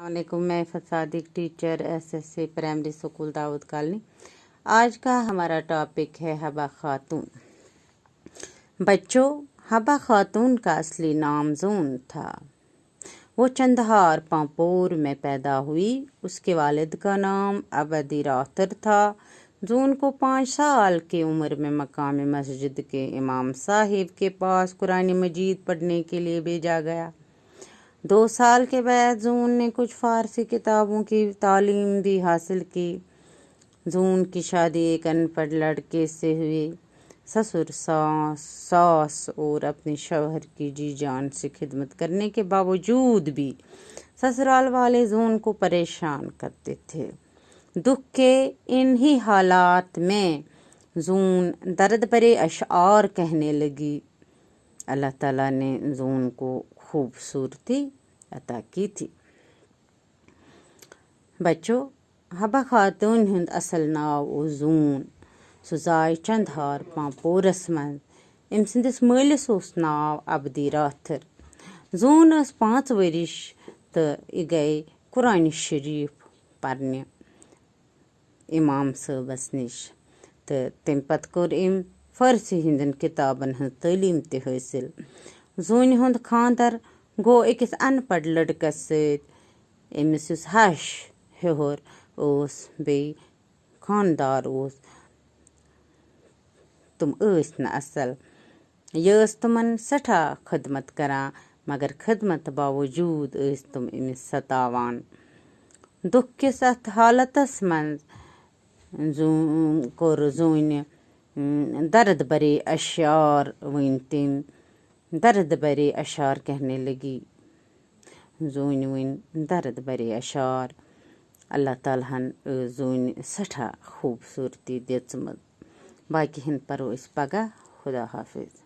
वालेकुम, मैं फसादिक teacher SSC primary school Daud colony. आज का हमारा टॉपिक है हबा खातून। बच्चों, हबा खातून का असली नाम जून था। वो चंदहार पांपोर में पैदा हुई। उसके वालिद का नाम अबदी रातर था। जून को 5 साल की उम्र में मकाम मस्जिद के इमाम साहिब के पास कुरान मजीद पढ़ने के लिए भेजा गया। 2 साल के बाद जून ने कुछ फ़ारसी किताबों की तालीम भी हासिल की। जून की शादी एक अनपढ़ लड़के से हुई। ससुर सास और अपने शौहर की जी जान से खिदमत करने के बावजूद भी ससुराल वाले जून को परेशान करते थे। दुख के इन्हीं हालात में जून दर्द भरे अशआर कहने लगी। अल्लाह ताला ने जून को खूबसूरती अता की थी। बच्चों, हबा खातून हुंद असल नाव ओ जून। सु जाय चंदहार पांपोरस मं। अम सिंदिस मालिस ओस नाव अबदी राथर। जून 5 वरिश तो यह गई कुरान शरीफ परने इमाम साहबस निश। तो तम पत कोर फ़ारसी हिंदन किताबन हंद तालीम ते हासिल। जून हुंद खानदर गो अकिस अनपढ़ लड़कस सत। अमिस युस हश हेहर ओस बे खानदार ओस। तुम न असल। यह तुमन सठा खदमत करान, मगर खदमत बावजूद तुम अमिस सतावान। दुख किस अथ हालतस मंज कोर जून दर्द भरे अशार वन तम। दर्द भरे अशार कहने लगी। जून वन दर्द भरे अशार। अल्लाह तालहन जून सठा खूबसूरती दिचमत। बाकी हिंद परो इस पगा। खुदा हाफिज।